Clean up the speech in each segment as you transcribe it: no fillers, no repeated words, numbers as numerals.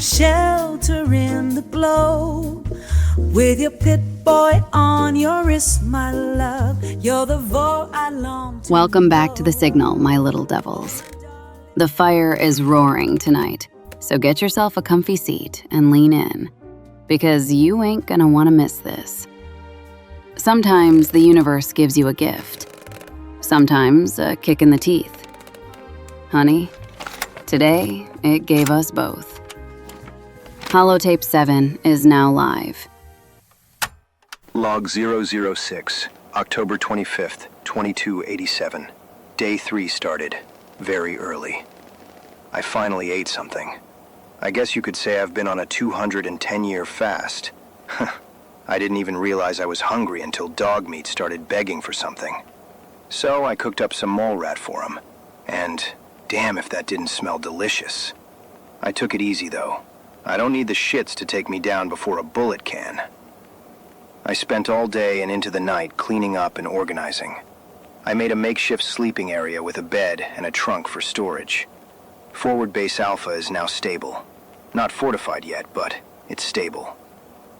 shelter in the glow. With your Pip-Boy on your wrist, my love, you're the voice I long to Welcome back to The Signal, my little devils. The fire is roaring tonight, so get yourself a comfy seat and lean in, because you ain't gonna want to miss this. Sometimes the universe gives you a gift. Sometimes a kick in the teeth. Honey, today it gave us both. Holotape 7 is now live. Log 006, October 25th, 2287. Day 3 started, very early. I finally ate something. I guess you could say I've been on a 210-year fast. I didn't even realize I was hungry until dog meat started begging for something. So I cooked up some mole rat for him. And damn if that didn't smell delicious. I took it easy though. I don't need the shits to take me down before a bullet can. I spent all day and into the night cleaning up and organizing. I made a makeshift sleeping area with a bed and a trunk for storage. Forward Base Alpha is now stable. Not fortified yet, but it's stable.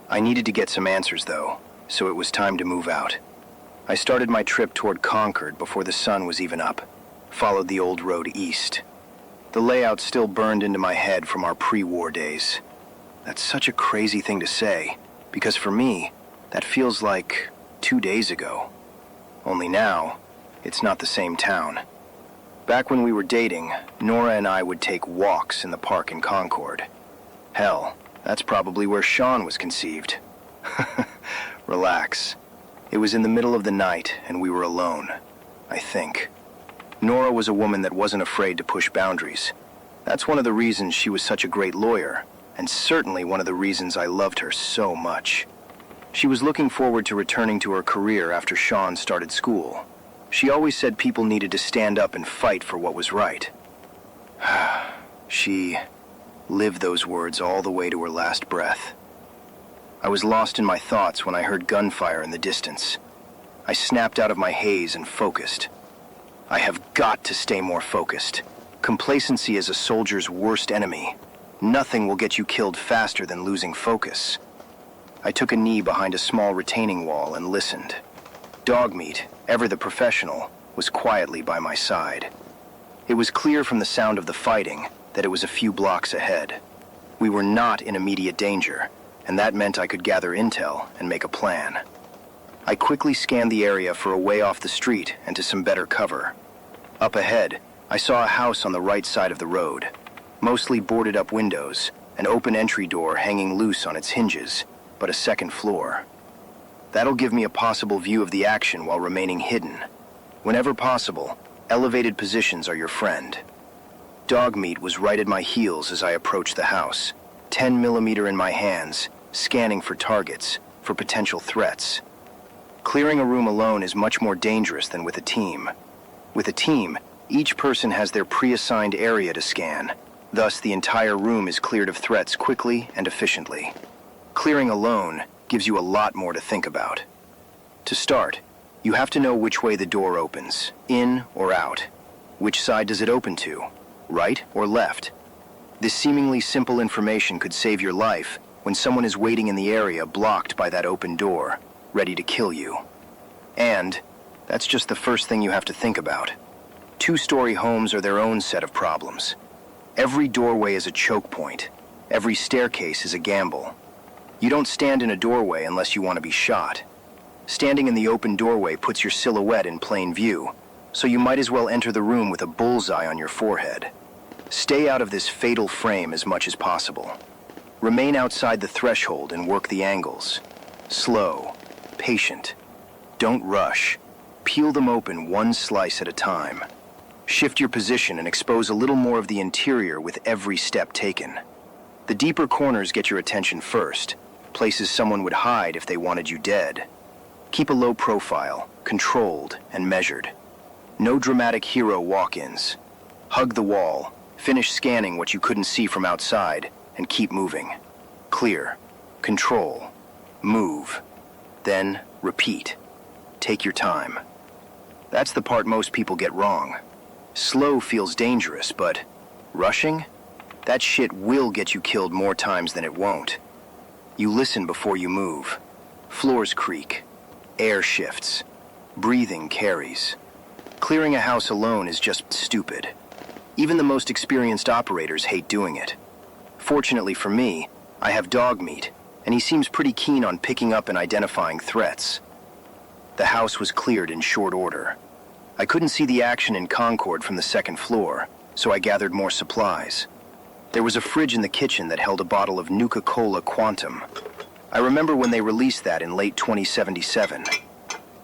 I needed to get some answers though, so it was time to move out. I started my trip toward Concord before the sun was even up, followed the old road east. The layout still burned into my head from our pre-war days. That's such a crazy thing to say, because for me, that feels like 2 days ago. Only now, it's not the same town. Back when we were dating, Nora and I would take walks in the park in Concord. Hell, that's probably where Shaun was conceived. Relax. It was in the middle of the night, and we were alone, I think. Nora was a woman that wasn't afraid to push boundaries. That's one of the reasons she was such a great lawyer, and certainly one of the reasons I loved her so much. She was looking forward to returning to her career after Shaun started school. She always said people needed to stand up and fight for what was right. She lived those words all the way to her last breath. I was lost in my thoughts when I heard gunfire in the distance. I snapped out of my haze and focused. I have got to stay more focused. Complacency is a soldier's worst enemy. Nothing will get you killed faster than losing focus. I took a knee behind a small retaining wall and listened. Dogmeat, ever the professional, was quietly by my side. It was clear from the sound of the fighting that it was a few blocks ahead. We were not in immediate danger, and that meant I could gather intel and make a plan. I quickly scanned the area for a way off the street and to some better cover. Up ahead, I saw a house on the right side of the road, mostly boarded up windows, an open entry door hanging loose on its hinges, but a second floor. That'll give me a possible view of the action while remaining hidden. Whenever possible, elevated positions are your friend. Dogmeat was right at my heels as I approached the house, 10mm in my hands, scanning for targets, for potential threats. Clearing a room alone is much more dangerous than with a team. With a team, each person has their pre-assigned area to scan. Thus, the entire room is cleared of threats quickly and efficiently. Clearing alone gives you a lot more to think about. To start, you have to know which way the door opens, in or out. Which side does it open to, right or left? This seemingly simple information could save your life when someone is waiting in the area blocked by that open door, ready to kill you. And that's just the first thing you have to think about. Two-story homes are their own set of problems. Every doorway is a choke point. Every staircase is a gamble. You don't stand in a doorway unless you want to be shot. Standing in the open doorway puts your silhouette in plain view, so you might as well enter the room with a bullseye on your forehead. Stay out of this fatal frame as much as possible. Remain outside the threshold and work the angles. Slow, patient. Don't rush. Peel them open one slice at a time. Shift your position and expose a little more of the interior with every step taken. The deeper corners get your attention first, places someone would hide if they wanted you dead. Keep a low profile, controlled and measured. No dramatic hero walk-ins. Hug the wall, finish scanning what you couldn't see from outside, and keep moving. Clear, control, move, then repeat. Take your time. That's the part most people get wrong. Slow feels dangerous, but rushing? That shit will get you killed more times than it won't. You listen before you move. Floors creak. Air shifts. Breathing carries. Clearing a house alone is just stupid. Even the most experienced operators hate doing it. Fortunately for me, I have dog meat, and he seems pretty keen on picking up and identifying threats. The house was cleared in short order. I couldn't see the action in Concord from the second floor, so I gathered more supplies. There was a fridge in the kitchen that held a bottle of Nuka-Cola Quantum. I remember when they released that in late 2077.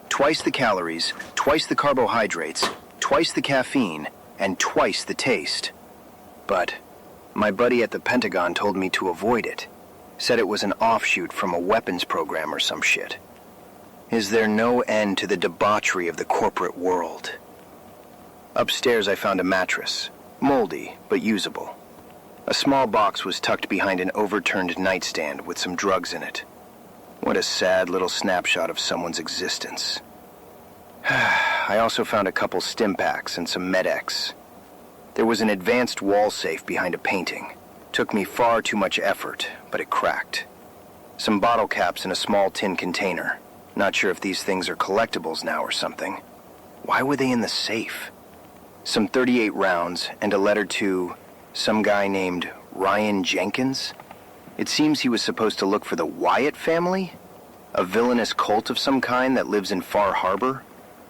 Twice the calories, twice the carbohydrates, twice the caffeine, and twice the taste. But my buddy at the Pentagon told me to avoid it. Said it was an offshoot from a weapons program or some shit. Is there no end to the debauchery of the corporate world? Upstairs I found a mattress, moldy but usable. A small box was tucked behind an overturned nightstand with some drugs in it. What a sad little snapshot of someone's existence. I also found a couple stim packs and some Med-X. There was an advanced wall safe behind a painting. Took me far too much effort, but it cracked. Some bottle caps in a small tin container. Not sure if these things are collectibles now or something. Why were they in the safe? Some .38 rounds and a letter to some guy named Ryan Jenkins. It seems he was supposed to look for the Wyatt family, a villainous cult of some kind that lives in Far Harbor.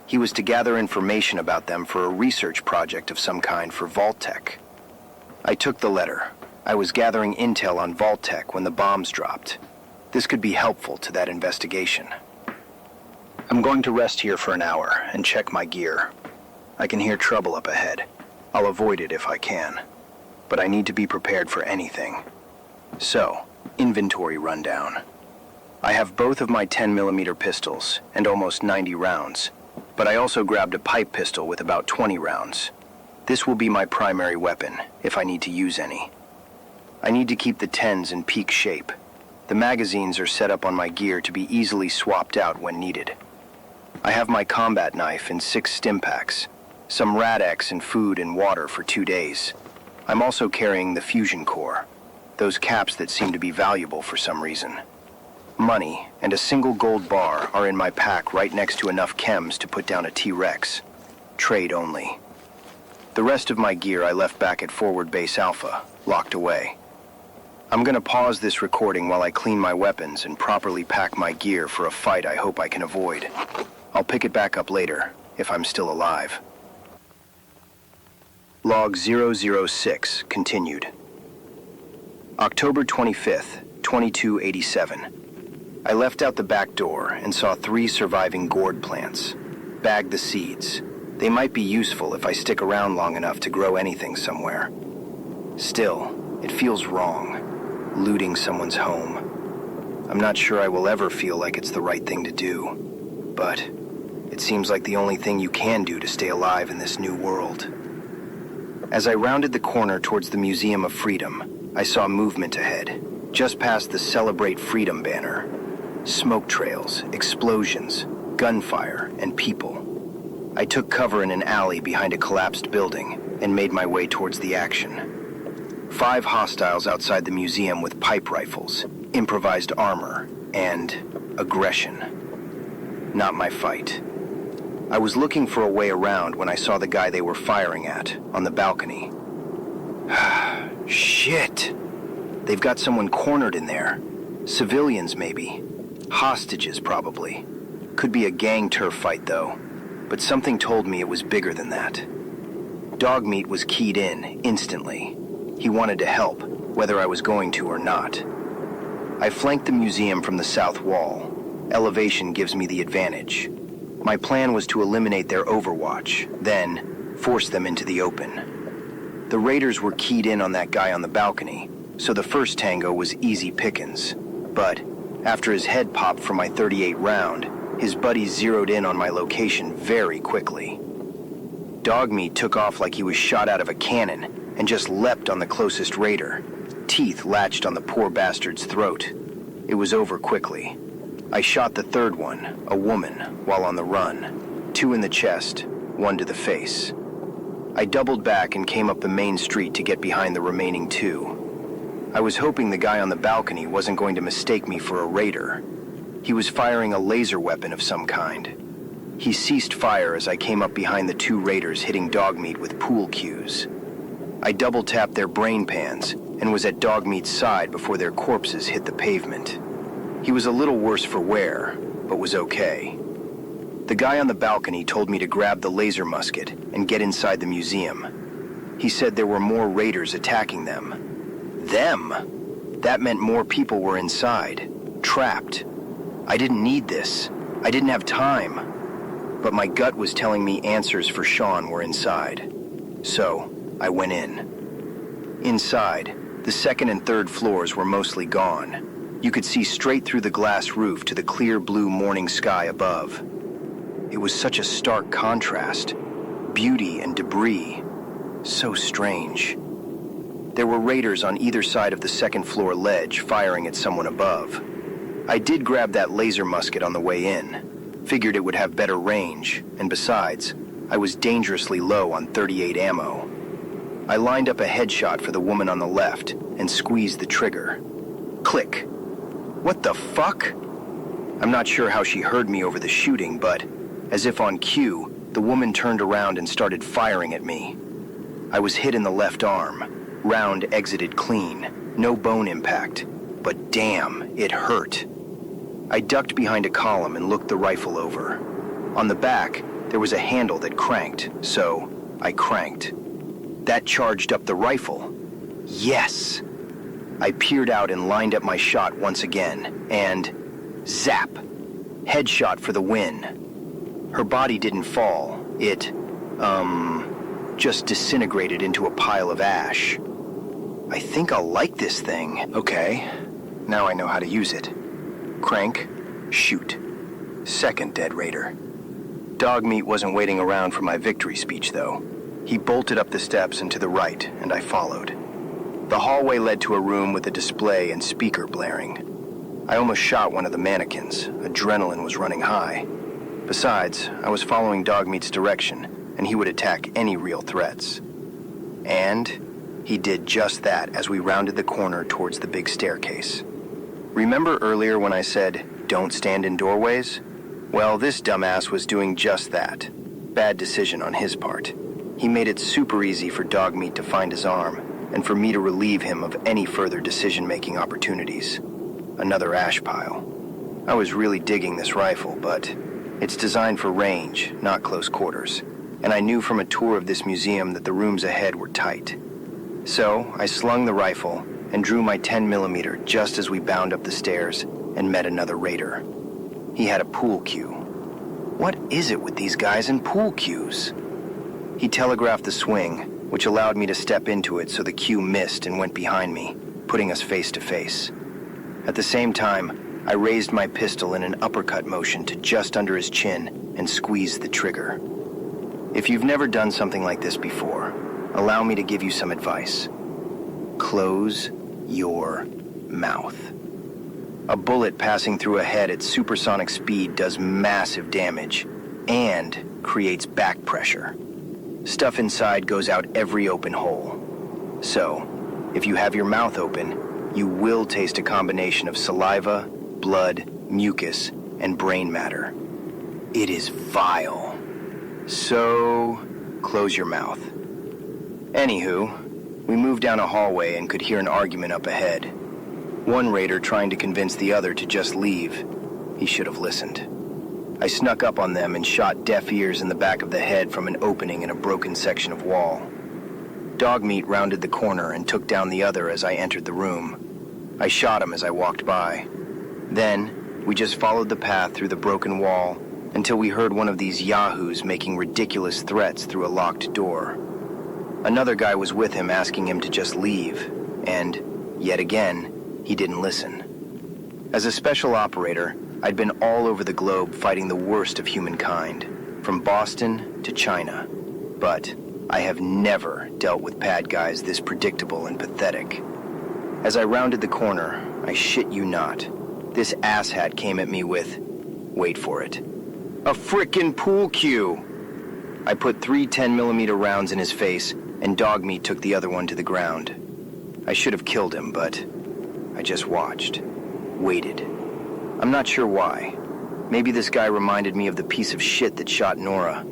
He was to gather information about them for a research project of some kind for Vault-Tec. I took the letter. I was gathering intel on Vault-Tec when the bombs dropped. This could be helpful to that investigation. I'm going to rest here for an hour and check my gear. I can hear trouble up ahead. I'll avoid it if I can. But I need to be prepared for anything. So, inventory rundown. I have both of my 10mm pistols and almost 90 rounds, but I also grabbed a pipe pistol with about 20 rounds. This will be my primary weapon, if I need to use any. I need to keep the 10s in peak shape. The magazines are set up on my gear to be easily swapped out when needed. I have my combat knife in 6 stim packs, some Rad-X and food and water for 2 days. I'm also carrying the fusion core, those caps that seem to be valuable for some reason. Money and a single gold bar are in my pack right next to enough chems to put down a T-Rex. Trade only. The rest of my gear I left back at Forward Base Alpha, locked away. I'm gonna pause this recording while I clean my weapons and properly pack my gear for a fight I hope I can avoid. I'll pick it back up later, if I'm still alive. Log 006, continued. October 25th, 2287. I left out the back door and saw 3 surviving gourd plants. Bagged the seeds. They might be useful if I stick around long enough to grow anything somewhere. Still, it feels wrong, looting someone's home. I'm not sure I will ever feel like it's the right thing to do, but it seems like the only thing you can do to stay alive in this new world. As I rounded the corner towards the Museum of Freedom, I saw movement ahead, just past the Celebrate Freedom banner. Smoke trails, explosions, gunfire, and people. I took cover in an alley behind a collapsed building and made my way towards the action. 5 hostiles outside the museum with pipe rifles, improvised armor, and aggression. Not my fight. I was looking for a way around when I saw the guy they were firing at, on the balcony. Shit! They've got someone cornered in there. Civilians, maybe. Hostages, probably. Could be a gang turf fight, though. But something told me it was bigger than that. Dogmeat was keyed in, instantly. He wanted to help, whether I was going to or not. I flanked the museum from the south wall. Elevation gives me the advantage. My plan was to eliminate their overwatch, then force them into the open. The raiders were keyed in on that guy on the balcony, so the first tango was easy pickings. But after his head popped from my .38 round, his buddies zeroed in on my location very quickly. Dogmeat took off like he was shot out of a cannon and just leapt on the closest raider. Teeth latched on the poor bastard's throat. It was over quickly. I shot the third one, a woman, while on the run. 2 in the chest, 1 to the face. I doubled back and came up the main street to get behind the remaining two. I was hoping the guy on the balcony wasn't going to mistake me for a raider. He was firing a laser weapon of some kind. He ceased fire as I came up behind the two raiders hitting Dogmeat with pool cues. I double-tapped their brain pans and was at Dogmeat's side before their corpses hit the pavement. He was a little worse for wear, but was okay. The guy on the balcony told me to grab the laser musket and get inside the museum. He said there were more raiders attacking them. Them? That meant more people were inside, trapped. I didn't need this. I didn't have time. But my gut was telling me answers for Shaun were inside. So, I went in. Inside, the second and third floors were mostly gone. You could see straight through the glass roof to the clear blue morning sky above. It was such a stark contrast. Beauty and debris. So strange. There were raiders on either side of the second floor ledge firing at someone above. I did grab that laser musket on the way in. Figured it would have better range, and besides, I was dangerously low on .38 ammo. I lined up a headshot for the woman on the left and squeezed the trigger. Click. What the fuck? I'm not sure how she heard me over the shooting, but as if on cue, the woman turned around and started firing at me. I was hit in the left arm. Round exited clean. No bone impact. But damn, it hurt. I ducked behind a column and looked the rifle over. On the back, there was a handle that cranked, so I cranked. That charged up the rifle. Yes! I peered out and lined up my shot once again, and zap! Headshot for the win. Her body didn't fall. It, just disintegrated into a pile of ash. I think I'll like this thing. Okay, now I know how to use it. Crank, shoot. Second dead raider. Dogmeat wasn't waiting around for my victory speech, though. He bolted up the steps and to the right, and I followed. The hallway led to a room with a display and speaker blaring. I almost shot one of the mannequins. Adrenaline was running high. Besides, I was following Dogmeat's direction, and he would attack any real threats. And he did just that as we rounded the corner towards the big staircase. Remember earlier when I said, don't stand in doorways? Well, this dumbass was doing just that. Bad decision on his part. He made it super easy for Dogmeat to find his arm, and for me to relieve him of any further decision-making opportunities. Another ash pile. I was really digging this rifle, but it's designed for range, not close quarters, and I knew from a tour of this museum that the rooms ahead were tight. So, I slung the rifle and drew my 10mm just as we bound up the stairs and met another raider. He had a pool cue. What is it with these guys and pool cues? He telegraphed the swing, which allowed me to step into it so the cue missed and went behind me, putting us face to face. At the same time, I raised my pistol in an uppercut motion to just under his chin and squeezed the trigger. If you've never done something like this before, allow me to give you some advice. Close your mouth. A bullet passing through a head at supersonic speed does massive damage and creates back pressure. Stuff inside goes out every open hole. So, if you have your mouth open, you will taste a combination of saliva, blood, mucus, and brain matter. It is vile. So, close your mouth. Anywho, we moved down a hallway and could hear an argument up ahead. One raider trying to convince the other to just leave. He should have listened. I snuck up on them and shot deaf ears in the back of the head from an opening in a broken section of wall. Dogmeat rounded the corner and took down the other as I entered the room. I shot him as I walked by. Then, we just followed the path through the broken wall until we heard one of these yahoos making ridiculous threats through a locked door. Another guy was with him asking him to just leave, and, yet again, he didn't listen. As a special operator, I'd been all over the globe fighting the worst of humankind, from Boston to China. But I have never dealt with bad guys this predictable and pathetic. As I rounded the corner, I shit you not, this asshat came at me with, wait for it, a frickin' pool cue. I put 3 10mm rounds in his face, and Dogmeat took the other one to the ground. I should have killed him, but I just watched. Waited. I'm not sure why. Maybe this guy reminded me of the piece of shit that shot Nora.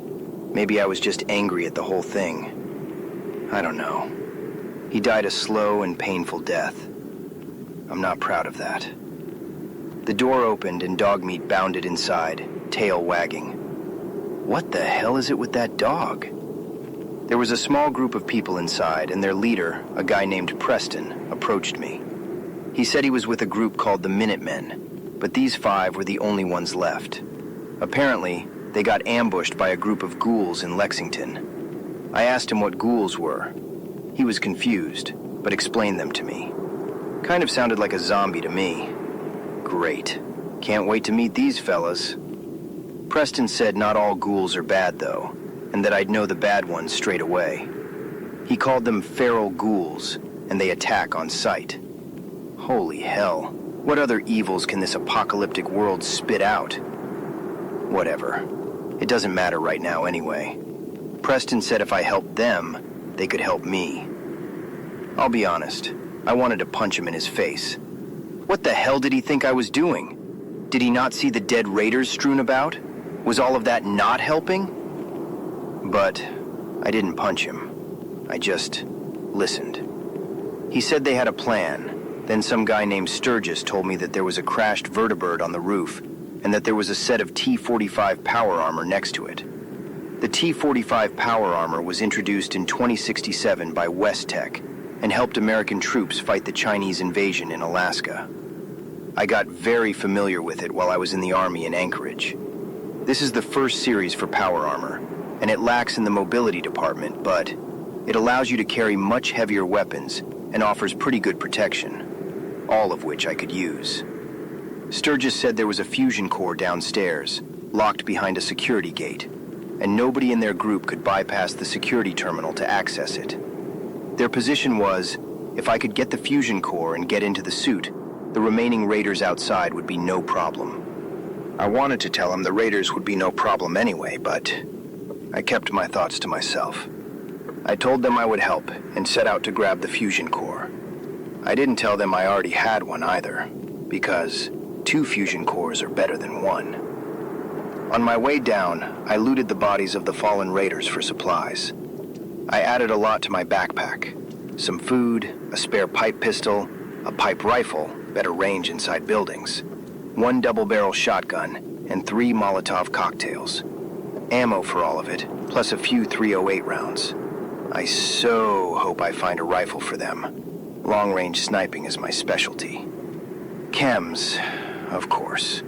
Maybe I was just angry at the whole thing. I don't know. He died a slow and painful death. I'm not proud of that. The door opened and Dogmeat bounded inside, tail wagging. What the hell is it with that dog? There was a small group of people inside, and their leader, a guy named Preston, approached me. He said he was with a group called the Minutemen, but these 5 were the only ones left. Apparently, they got ambushed by a group of ghouls in Lexington. I asked him what ghouls were. He was confused, but explained them to me. Kind of sounded like a zombie to me. Great. Can't wait to meet these fellas. Preston said not all ghouls are bad, though, and that I'd know the bad ones straight away. He called them feral ghouls, and they attack on sight. Holy hell. What other evils can this apocalyptic world spit out? Whatever. It doesn't matter right now anyway. Preston said if I helped them, they could help me. I'll be honest, I wanted to punch him in his face. What the hell did he think I was doing? Did he not see the dead raiders strewn about? Was all of that not helping? But I didn't punch him. I just listened. He said they had a plan. Then some guy named Sturgis told me that there was a crashed vertibird on the roof and that there was a set of T-45 power armor next to it. The T-45 power armor was introduced in 2067 by Westtech and helped American troops fight the Chinese invasion in Alaska. I got very familiar with it while I was in the Army in Anchorage. This is the first series for power armor, and it lacks in the mobility department, but it allows you to carry much heavier weapons and offers pretty good protection, all of which I could use. Sturgis said there was a fusion core downstairs, locked behind a security gate, and nobody in their group could bypass the security terminal to access it. Their position was, if I could get the fusion core and get into the suit, the remaining raiders outside would be no problem. I wanted to tell him the raiders would be no problem anyway, but I kept my thoughts to myself. I told them I would help and set out to grab the fusion core. I didn't tell them I already had one either, because 2 fusion cores are better than 1. On my way down, I looted the bodies of the fallen raiders for supplies. I added a lot to my backpack. Some food, a spare pipe pistol, a pipe rifle, better range inside buildings, 1 double-barrel shotgun, and 3 Molotov cocktails. Ammo for all of it, plus a few .308 rounds. I so hope I find a rifle for them. Long-range sniping is my specialty. Chems, of course.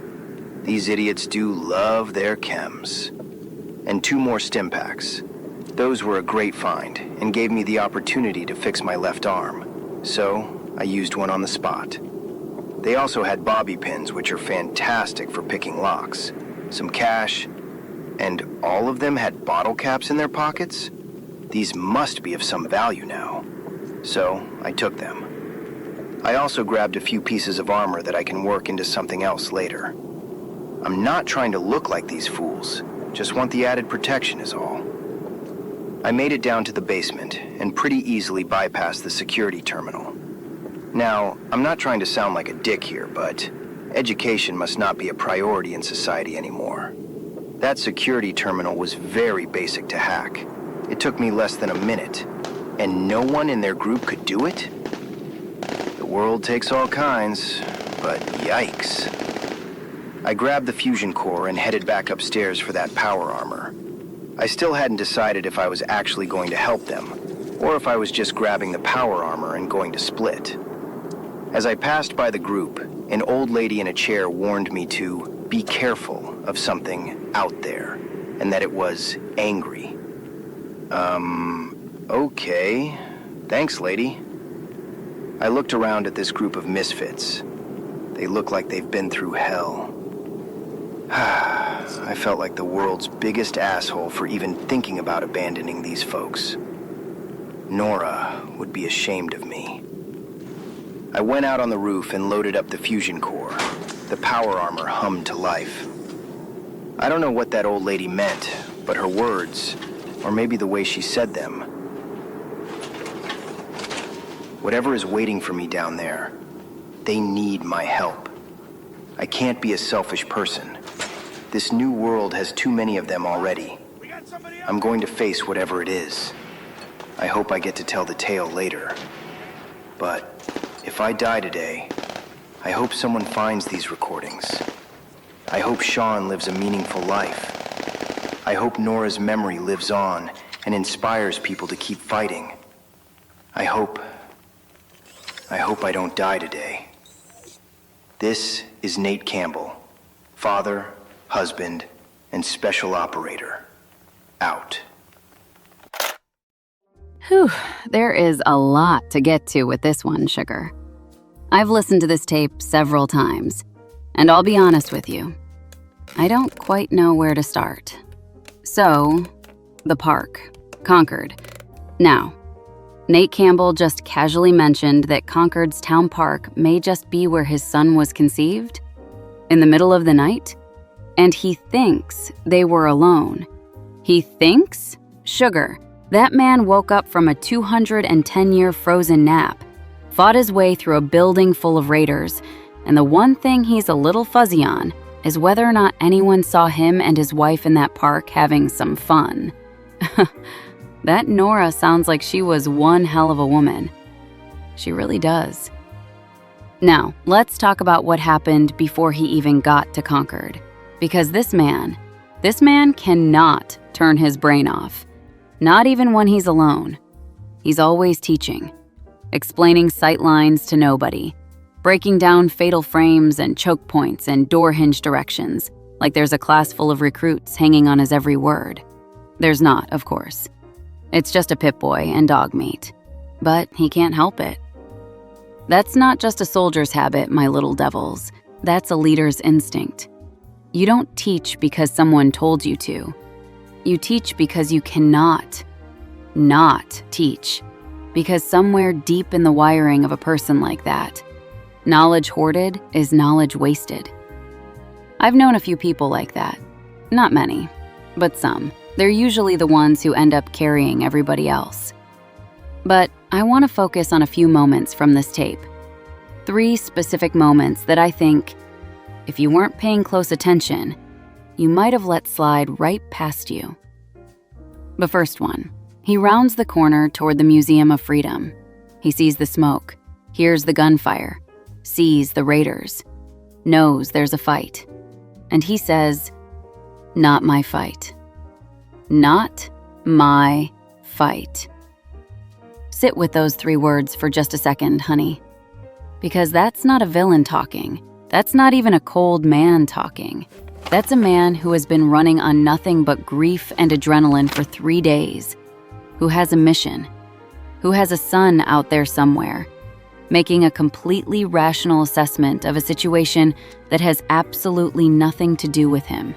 These idiots do love their chems. And 2 more stim packs. Those were a great find and gave me the opportunity to fix my left arm. So I used one on the spot. They also had bobby pins, which are fantastic for picking locks, some cash, and all of them had bottle caps in their pockets. These must be of some value now. So I took them. I also grabbed a few pieces of armor that I can work into something else later. I'm not trying to look like these fools, just want the added protection is all. I made it down to the basement and pretty easily bypassed the security terminal. Now, I'm not trying to sound like a dick here, but education must not be a priority in society anymore. That security terminal was very basic to hack. It took me less than a minute, and no one in their group could do it? The world takes all kinds, but yikes. I grabbed the fusion core and headed back upstairs for that power armor. I still hadn't decided if I was actually going to help them, or if I was just grabbing the power armor and going to split. As I passed by the group, an old lady in a chair warned me to be careful of something out there, and that it was angry. Okay. Thanks, lady. I looked around at this group of misfits. They look like they've been through hell. I felt like the world's biggest asshole for even thinking about abandoning these folks. Nora would be ashamed of me. I went out on the roof and loaded up the fusion core. The power armor hummed to life. I don't know what that old lady meant, but her words, Or maybe the way she said them. Whatever is waiting for me down there, they need my help. I can't be a selfish person. This new world has too many of them already. I'm going to face whatever it is. I hope I get to tell the tale later. But if I die today, I hope someone finds these recordings. I hope Shaun lives a meaningful life. I hope Nora's memory lives on and inspires people to keep fighting. I hope I don't die today. This is Nate Campbell, father, husband, and special operator. Out. Whew, there is a lot to get to with this one, Sugar. I've listened to this tape several times, and I'll be honest with you, I don't quite know where to start. So, the park, Concord. Now, Nate Campbell just casually mentioned that Concord's town park may just be where his son was conceived, in the middle of the night, and he thinks they were alone. He thinks? Sugar, that man woke up from a 210-year frozen nap, fought his way through a building full of raiders, and the one thing he's a little fuzzy on is whether or not anyone saw him and his wife in that park having some fun. That Nora sounds like she was one hell of a woman. She really does. Now, let's talk about what happened before he even got to Concord. Because this man cannot turn his brain off. Not even when he's alone. He's always teaching, explaining sight lines to nobody, breaking down fatal frames and choke points and door hinge directions, like there's a class full of recruits hanging on his every word. There's not, of course. It's just a Pip-Boy and dog meat. But he can't help it. That's not just a soldier's habit, my little devils. That's a leader's instinct. You don't teach because someone told you to. You teach because you cannot not teach. Because somewhere deep in the wiring of a person like that, knowledge hoarded is knowledge wasted. I've known a few people like that. Not many, but some. They're usually the ones who end up carrying everybody else. But I want to focus on a few moments from this tape. 3 specific moments that I think, if you weren't paying close attention, you might have let slide right past you. The first one, he rounds the corner toward the Museum of Freedom. He sees the smoke, hears the gunfire, sees the raiders, knows there's a fight. And he says, "Not my fight. Not my fight." Sit with those 3 words for just a second, honey. Because that's not a villain talking. That's not even a cold man talking. That's a man who has been running on nothing but grief and adrenaline for 3 days, who has a mission, who has a son out there somewhere, making a completely rational assessment of a situation that has absolutely nothing to do with him.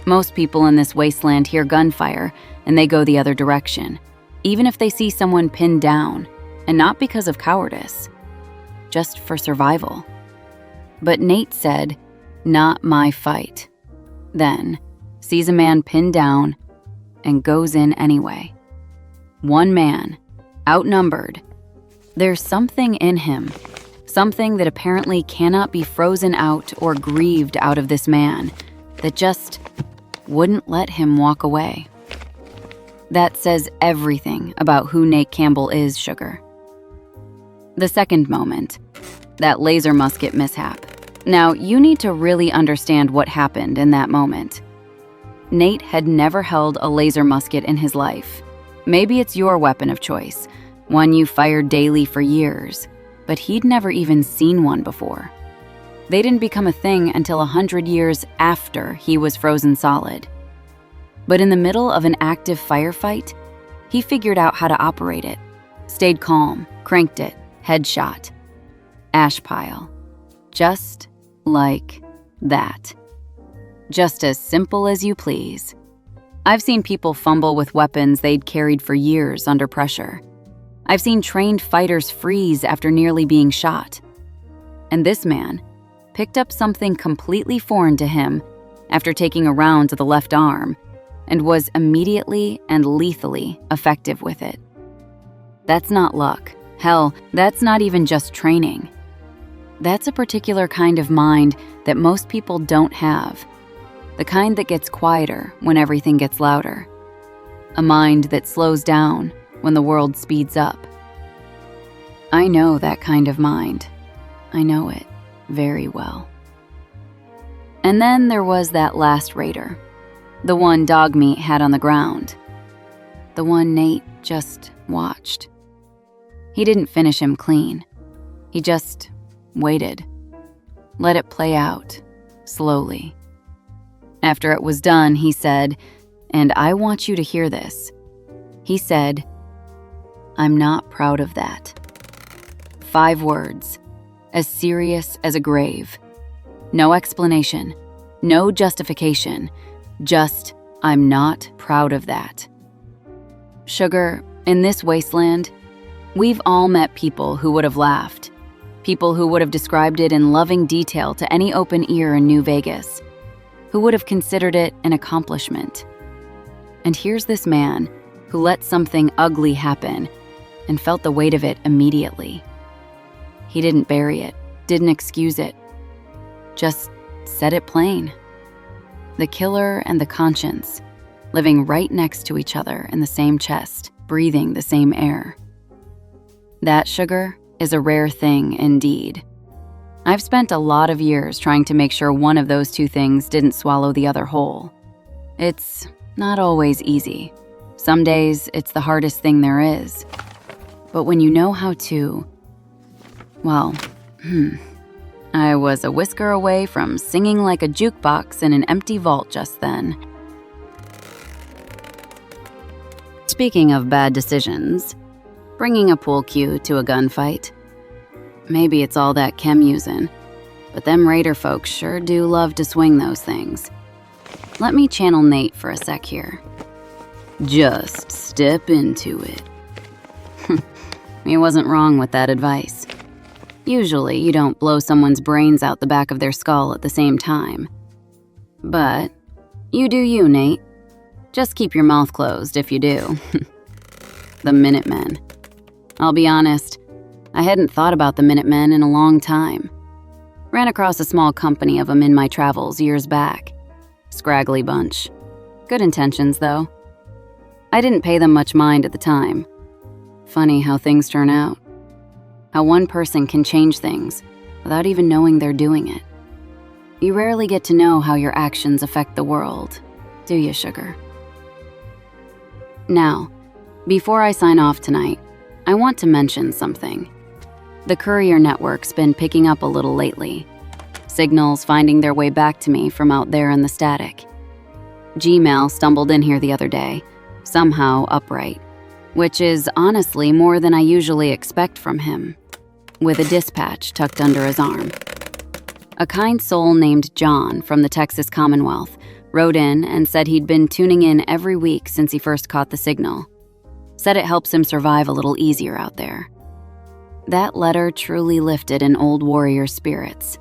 Most people in this wasteland hear gunfire and they go the other direction, even if they see someone pinned down, and not because of cowardice, just for survival. But Nate said, "Not my fight." Then sees a man pinned down and goes in anyway. One man, outnumbered. There's something in him, something that apparently cannot be frozen out or grieved out of this man, that just wouldn't let him walk away. That says everything about who Nate Campbell is, Sugar. The second moment, that laser musket mishap. Now, you need to really understand what happened in that moment. Nate had never held a laser musket in his life. Maybe it's your weapon of choice, one you fired daily for years, but he'd never even seen one before. They didn't become a thing until 100 years after he was frozen solid. But in the middle of an active firefight, he figured out how to operate it, stayed calm, cranked it, headshot. Ash pile. Just like that. Just as simple as you please. I've seen people fumble with weapons they'd carried for years under pressure. I've seen trained fighters freeze after nearly being shot. And this man picked up something completely foreign to him after taking a round to the left arm and was immediately and lethally effective with it. That's not luck. Hell, that's not even just training. That's a particular kind of mind that most people don't have. The kind that gets quieter when everything gets louder. A mind that slows down when the world speeds up. I know that kind of mind. I know it very well. And then there was that last raider. The one Dogmeat had on the ground. The one Nate just watched. He didn't finish him clean. He just waited. Let it play out, slowly. After it was done, he said, and I want you to hear this. He said, "I'm not proud of that." 5 words, as serious as a grave. No explanation, no justification, just, "I'm not proud of that." Sugar, in this wasteland, we've all met people who would have laughed, people who would have described it in loving detail to any open ear in New Vegas, who would have considered it an accomplishment. And here's this man who let something ugly happen and felt the weight of it immediately. He didn't bury it, didn't excuse it, just said it plain. The killer and the conscience, living right next to each other in the same chest, breathing the same air. That, Sugar, is a rare thing indeed. I've spent a lot of years trying to make sure one of those two things didn't swallow the other whole. It's not always easy. Some days it's the hardest thing there is. But when you know how to, well, I was a whisker away from singing like a jukebox in an empty vault just then. Speaking of bad decisions, bringing a pool cue to a gunfight. Maybe it's all that chem using, but them raider folks sure do love to swing those things. Let me channel Nate for a sec here. Just step into it. He wasn't wrong with that advice. Usually, you don't blow someone's brains out the back of their skull at the same time. But you do you, Nate. Just keep your mouth closed if you do. The Minutemen. I'll be honest, I hadn't thought about the Minutemen in a long time. Ran across a small company of them in my travels years back. Scraggly bunch. Good intentions, though. I didn't pay them much mind at the time. Funny how things turn out. How one person can change things without even knowing they're doing it. You rarely get to know how your actions affect the world, do you, Sugar? Now, before I sign off tonight, I want to mention something. The courier network's been picking up a little lately. Signals finding their way back to me from out there in the static. Gmail stumbled in here the other day, somehow upright, which is honestly more than I usually expect from him, with a dispatch tucked under his arm. A kind soul named John from the Texas Commonwealth wrote in and said he'd been tuning in every week since he first caught the signal. Said it helps him survive a little easier out there. That letter truly lifted an old warrior's spirits.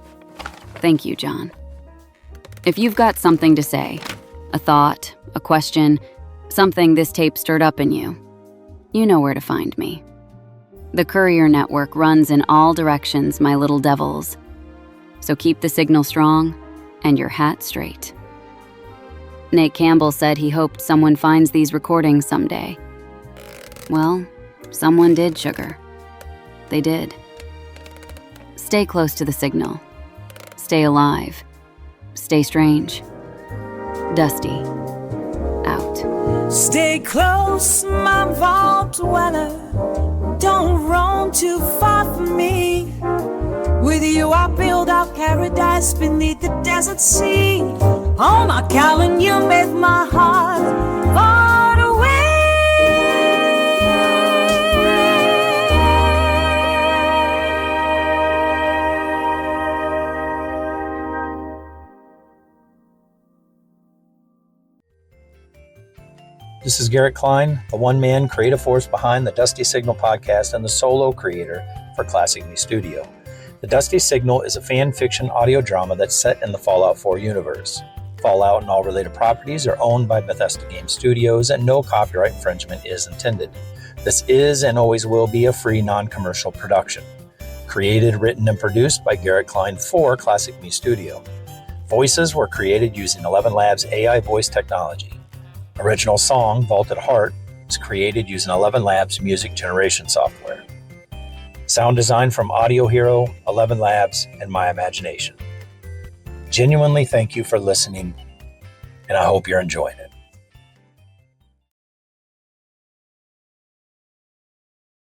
Thank you, John. If you've got something to say, a thought, a question, something this tape stirred up in you, you know where to find me. The courier network runs in all directions, my little devils. So keep the signal strong and your hat straight. Nate Campbell said he hoped someone finds these recordings someday. Well, someone did, Sugar. They did. Stay close to the signal. Stay alive. Stay strange. Dusty. Out. Stay close, my vault dweller. Don't roam too far from me. With you I build our paradise beneath the desert sea. On my calendar you make my heart far away. This is Garrett Klein, the one-man creative force behind the Dusty Signal podcast and the solo creator for Classic Me Studio. The Dusty Signal is a fan fiction audio drama that's set in the Fallout 4 universe. Fallout and all related properties are owned by Bethesda Game Studios, and no copyright infringement is intended. This is and always will be a free, non-commercial production. Created, written, and produced by Garrett Klein for Classic Me Studio. Voices were created using 11 Labs AI voice technology. Original song, Vaulted Heart, was created using 11 Labs music generation software. Sound design from Audio Hero, 11 Labs, and My Imagination. Genuinely thank you for listening, and I hope you're enjoying it.